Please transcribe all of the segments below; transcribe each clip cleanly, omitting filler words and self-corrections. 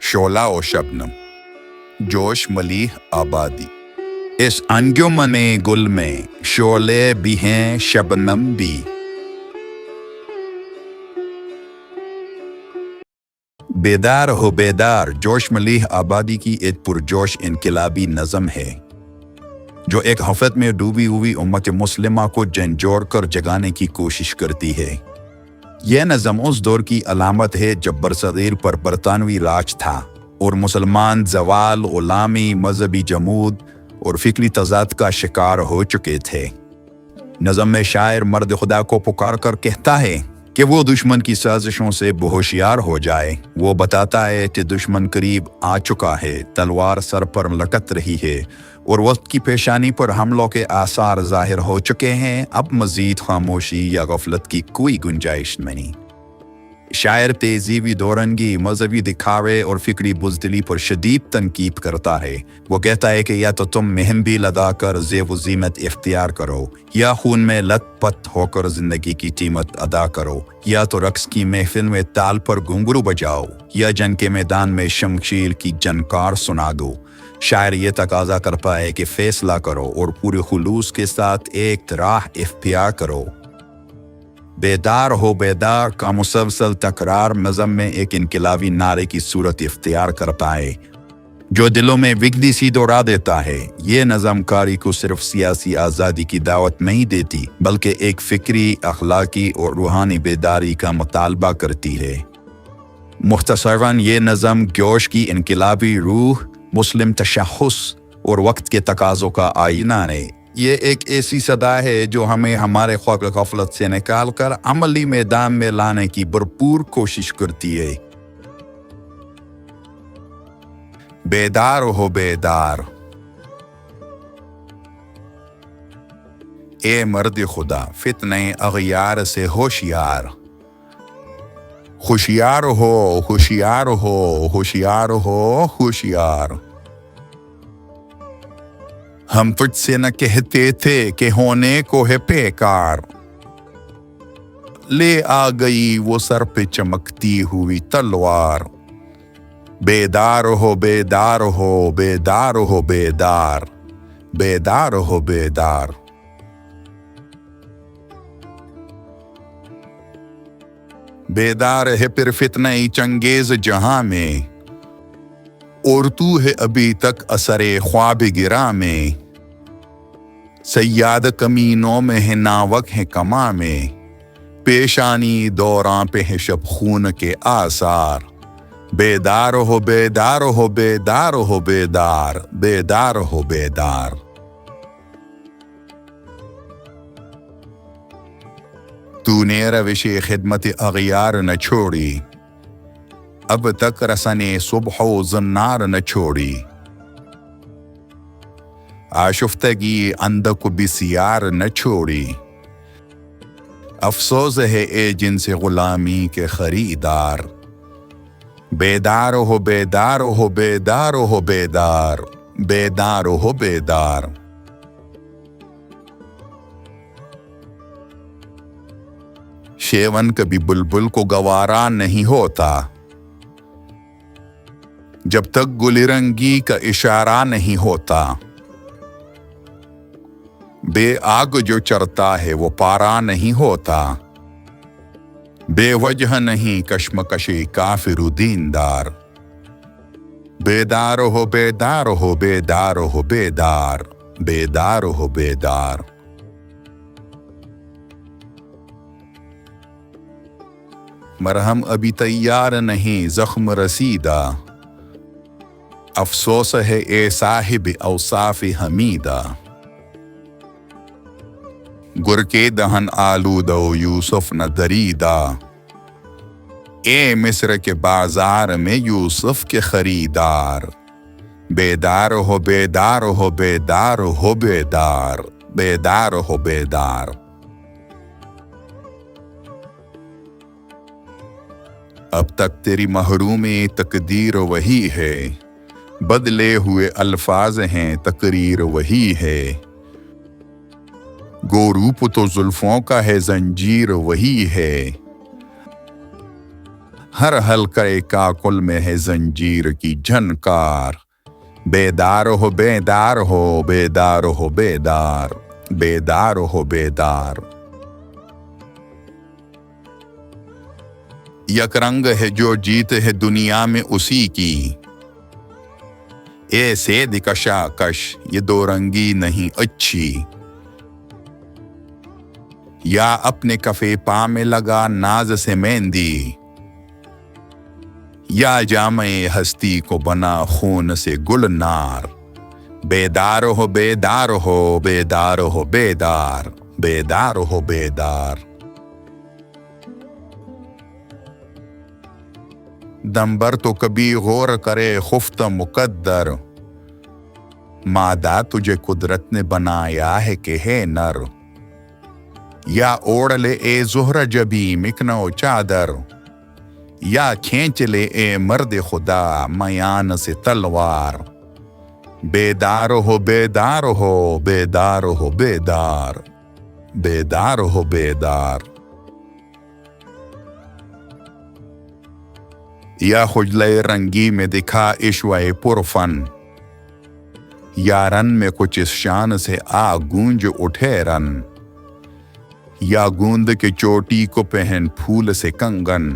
شعلہ و شبنم، جوش ملیح آبادی۔ اس انجمن گل میں شعلے بھی ہیں شبنم بھی، بیدار ہو بیدار جوش ملیح آبادی کی ایک پرجوش انقلابی نظم ہے جو ایک حفرت میں ڈوبی ہوئی امت مسلمہ کو جھنجھوڑ کر جگانے کی کوشش کرتی ہے۔ یہ نظم اس دور کی علامت ہے جب برصغیر پر برطانوی راج تھا اور مسلمان زوال، غلامی، مذہبی جمود اور فکری تضاد کا شکار ہو چکے تھے۔ نظم میں شاعر مرد خدا کو پکار کر کہتا ہے کہ وہ دشمن کی سازشوں سے ہوشیار ہو جائے۔ وہ بتاتا ہے کہ دشمن قریب آ چکا ہے، تلوار سر پر لٹک رہی ہے اور وقت کی پیشانی پر حملوں کے آثار ظاہر ہو چکے ہیں۔ اب مزید خاموشی یا غفلت کی کوئی گنجائش نہیں۔ شاعر تہذیبی دورنگی، مذہبی دکھاوے اور فکری بزدلی پر شدید تنقید کرتا ہے۔ وہ کہتا ہے کہ یا تو تم مہندی لگا کر زیب و زینت اختیار کرو، یا خون میں لت پت ہو کر زندگی کی قیمت ادا کرو، یا تو رقص کی محفل میں تال پر گھنگرو بجاؤ، یا جنگ کے میدان میں شمشیر کی جنکار سنا دو۔ شاعر یہ تقاضا کرتا ہے کہ فیصلہ کرو اور پورے خلوص کے ساتھ ایک راہ اختیار کرو۔ بیدار ہو بیدار کا مسلسل تکرار نظم میں ایک انقلابی نعرے کی صورت اختیار کرتا ہے جو دلوں میں وگدی سی دوڑا دیتا ہے۔ یہ نظم کاری کو صرف سیاسی آزادی کی دعوت نہیں دیتی بلکہ ایک فکری، اخلاقی اور روحانی بیداری کا مطالبہ کرتی ہے۔ مختصراً یہ نظم جوش کی انقلابی روح، مسلم تشخص اور وقت کے تقاضوں کا آئینہ ہے۔ یہ ایک ایسی صدا ہے جو ہمیں ہمارے خواب غفلت سے نکال کر عملی میدان میں لانے کی بھرپور کوشش کرتی ہے۔ بیدار ہو بیدار، اے مرد خدا فتنہ اغیار سے ہوشیار، ہوشیار ہو ہوشیار ہو ہوشیار ہو ہوشیار۔ ہم تجھ سے نہ کہتے تھے کہ ہونے کو ہے بیکار، لے آ گئی وہ سر پہ چمکتی ہوئی تلوار۔ بیدار ہو بیدار ہو بیدار ہو بیدار، بیدار ہو بیدار۔ بیدار ہے پھر فتنہ چنگیز جہاں میں، اور تو ہے ابھی تک اثر خواب گراں میں۔ سیاد کمینوں میں ہے ناوک ہے کماں میں، پیشانی دوراں پہ ہے شب خون کے آثار۔ بیدار ہو بیدار ہو بیدار ہو بیدار، بیدار ہو بیدار۔ تو نے روش خدمت اغیار نہ چھوڑی، اب تک رسنے صبح و زنار نہ چھوڑی۔ آشفتگی اندک بسیار نہ چھوڑی، افسوس ہے اے جن سے غلامی کے خریدار۔ بیدار ہو بیدار ہو بیدار ہو بیدار، بیدار ہو بیدار۔ شیون کبھی بلبل کو گوارا نہیں ہوتا جب تک گل رنگی کا اشارہ نہیں ہوتا۔ بے آگ جو چرتا ہے وہ پارا نہیں ہوتا، بے وجہ نہیں کشمکشی کافر و دیندار۔ بیدار ہو بیدار ہو بیدار ہو بیدار، بیدار ہو بیدار۔ مرہم ابھی تیار نہیں زخم رسیدہ، افسوس ہے اے صاحب اوصاف حمیدہ۔ گر کے دہن آلودہ یوسف نہ دریدہ، اے مصر کے بازار میں یوسف کے خریدار۔ بیدار ہو بیدار ہو بیدار ہو بیدار، بیدار ہو بیدار۔ اب تک تیری محرومی تقدیر وہی ہے، بدلے ہوئے الفاظ ہیں تقریر وہی ہے۔ گو روپ تو زلفوں کا ہے زنجیر وہی ہے، ہر حلقے کاکل میں ہے زنجیر کی جھنکار، بیدار ہو بیدار ہو بیدار ہو بیدار، بیدار ہو بیدار۔ یک رنگ ہے جو جیت ہے دنیا میں اسی کی، اے سید کشاکش یہ دو رنگی نہیں اچھی، یا اپنے کفے پا میں لگا ناز سے مہندی، یا جامع ہستی کو بنا خون سے گلنار، بیدار ہو بیدار ہو بیدار ہو بیدار، بیدار ہو بیدار۔ دمبر تو کبھی غور کرے خفت مقدر، مادہ تجھے قدرت نے بنایا ہے کہ ہے نر، یا اوڑھ لے اے زہرہ جبی مکنو چادر، یا کھینچ لے اے مرد خدا میان سے تلوار، بیدار ہو بیدار ہو بیدار ہو بیدار، بیدار ہو بیدار۔ یا خجلے رنگی میں دکھا عشوۂ پرفن، یا رن میں کچھ اس شان سے آ گونج اٹھے رن، یا گوند کے چوٹی کو پہن پھول سے کنگن،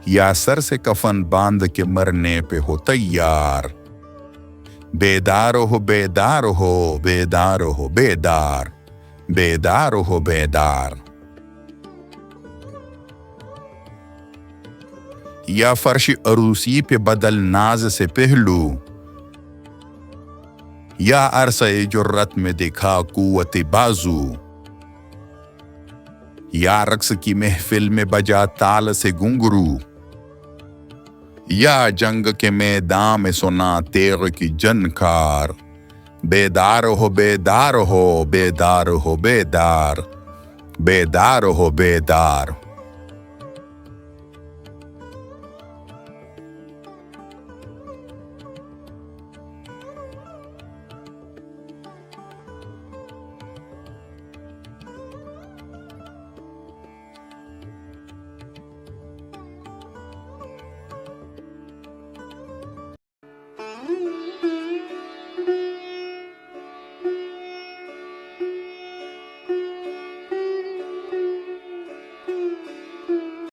یا سر سے کفن باندھ کے مرنے پہ ہو تیار، بیدار ہو بیدار ہو بیدار ہو بیدار، بیدار ہو بیدار۔ یا فرش عروسی پہ بدل ناز سے پہلو، یا عرصہ جرت میں دکھا قوت بازو، یا رقص کی محفل میں بجا تال سے گنگرو، یا جنگ کے میدان میں سنا تیغ کی جنکار، بیدار ہو بیدار ہو بیدار ہو بیدار، بیدار ہو بیدار۔